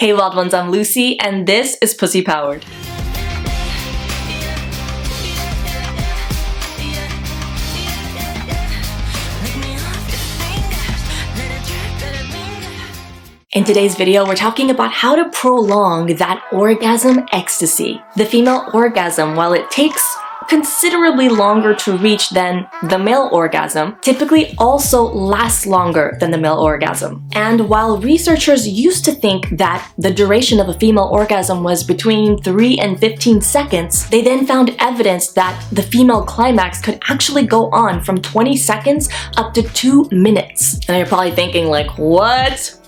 Hey loved ones, I'm Lucy, and this is Pussy Powered. In today's video, we're talking about how to prolong that orgasm ecstasy. The female orgasm, while it takes considerably longer to reach than the male orgasm, typically also lasts longer than the male orgasm. And while researchers used to think that the duration of a female orgasm was between 3 and 15 seconds, they then found evidence that the female climax could actually go on from 20 seconds up to 2 minutes. And you're probably thinking like, what?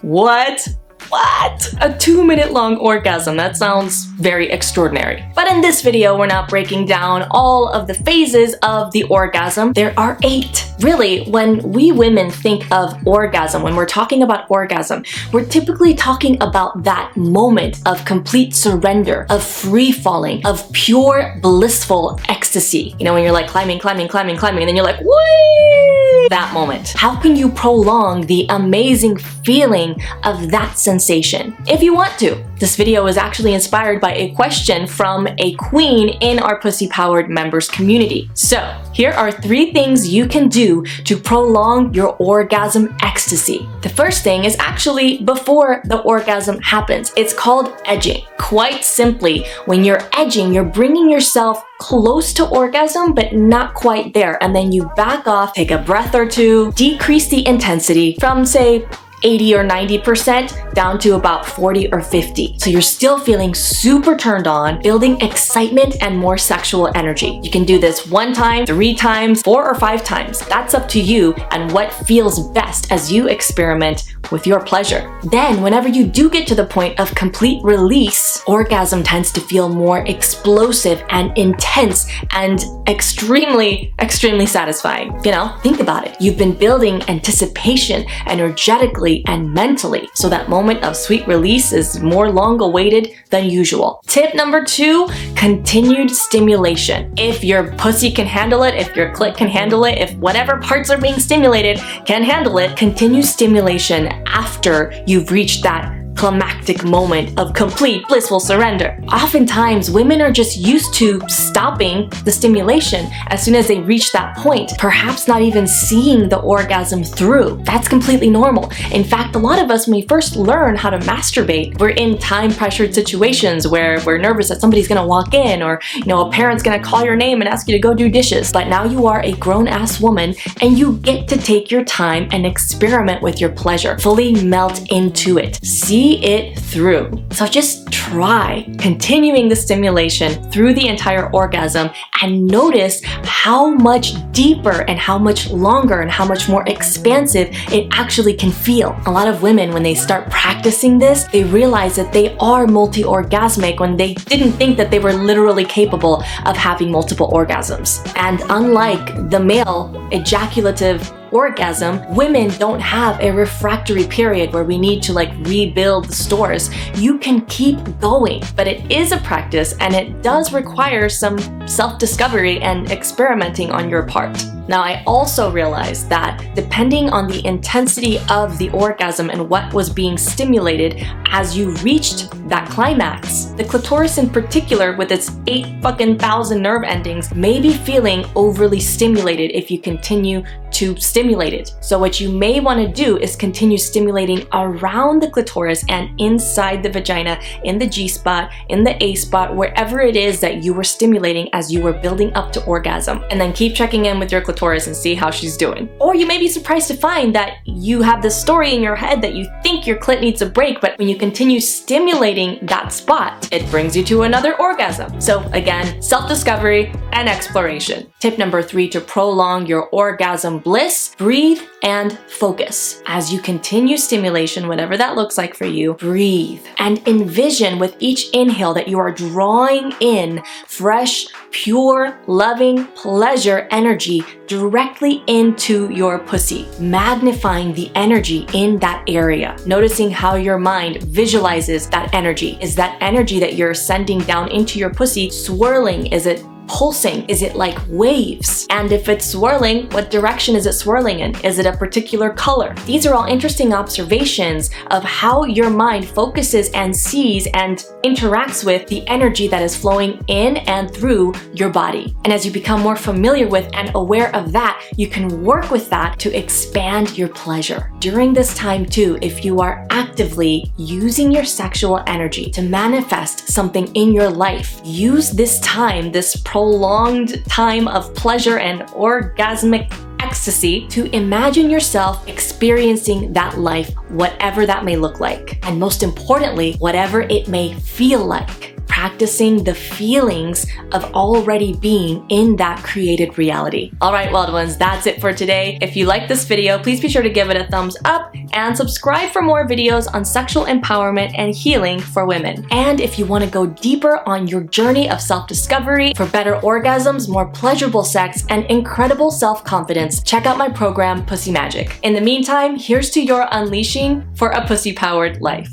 A 2-minute long orgasm? That sounds very extraordinary. But in this video, we're not breaking down all of the phases of the orgasm. There are 8. Really, when we women think of orgasm, when we're talking about orgasm, we're typically talking about that moment of complete surrender, of free falling, of pure blissful ecstasy. You know, when you're like climbing, and then you're like, whee! That moment. How can you prolong the amazing feeling of that sensation? If you want to. This video was actually inspired by a question from a queen in our Pussy Powered members community. So, here are 3 things you can do to prolong your orgasm ecstasy. The first thing is actually before the orgasm happens. It's called edging. Quite simply, when you're edging, you're bringing yourself close to orgasm, but not quite there. And then you back off, take a breath or two, decrease the intensity from, say, 80 or 90% down to about 40 or 50. So you're still feeling super turned on, building excitement and more sexual energy. You can do this 1 time, 3 times, 4 or 5 times. That's up to you and what feels best as you experiment with your pleasure. Then, whenever you do get to the point of complete release, orgasm tends to feel more explosive and intense and extremely satisfying. You know, think about it. You've been building anticipation energetically and mentally, so that moment of sweet release is more long awaited than usual. Tip number 2, continued stimulation. If your pussy can handle it, if your clit can handle it, if whatever parts are being stimulated can handle it, continue stimulation after you've reached that climactic moment of complete blissful surrender. Oftentimes, women are just used to stopping the stimulation as soon as they reach that point, perhaps not even seeing the orgasm through. That's completely normal. In fact, a lot of us, when we first learn how to masturbate, we're in time-pressured situations where we're nervous that somebody's gonna walk in, or a parent's gonna call your name and ask you to go do dishes. But now you are a grown-ass woman and you get to take your time and experiment with your pleasure. Fully melt into it. See it through. So just try continuing the stimulation through the entire orgasm and notice how much deeper and how much longer and how much more expansive it actually can feel. A lot of women, when they start practicing this, they realize that they are multi-orgasmic when they didn't think that they were literally capable of having multiple orgasms. And unlike the male ejaculative orgasm, women don't have a refractory period where we need to rebuild the stores. You can keep going, but it is a practice and it does require some self-discovery and experimenting on your part. Now, I also realized that depending on the intensity of the orgasm and what was being stimulated as you reached that climax, the clitoris in particular, with its 8,000 nerve endings, may be feeling overly stimulated if you continue to stimulate it. So what you may want to do is continue stimulating around the clitoris and inside the vagina, in the G-spot, in the A-spot, wherever it is that you were stimulating as you were building up to orgasm. And then keep checking in with your clitoris and see how she's doing. Or you may be surprised to find that you have this story in your head that you think your clit needs a break, but when you continue stimulating that spot, it brings you to another orgasm. So again, self-discovery and exploration. Tip number 3 to prolong your orgasm bliss: breathe and focus. As you continue stimulation, whatever that looks like for you, breathe and envision with each inhale that you are drawing in fresh, pure, loving pleasure energy directly into your pussy, magnifying the energy in that area, noticing how your mind visualizes that energy. Is that energy that you're sending down into your pussy swirling? Is it pulsing? Is it like waves? And if it's swirling, what direction is it swirling in? Is it a particular color? These are all interesting observations of how your mind focuses and sees and interacts with the energy that is flowing in and through your body. And as you become more familiar with and aware of that, you can work with that to expand your pleasure. During this time too, if you are actively using your sexual energy to manifest something in your life, use this time, this prolonged time of pleasure and orgasmic ecstasy, to imagine yourself experiencing that life, whatever that may look like. And most importantly, whatever it may feel like. Practicing the feelings of already being in that created reality. All right, wild ones, that's it for today. If you like this video, please be sure to give it a thumbs up and subscribe for more videos on sexual empowerment and healing for women. And if you want to go deeper on your journey of self-discovery for better orgasms, more pleasurable sex, and incredible self-confidence, check out my program, Pussy Magic. In the meantime, here's to your unleashing for a pussy-powered life.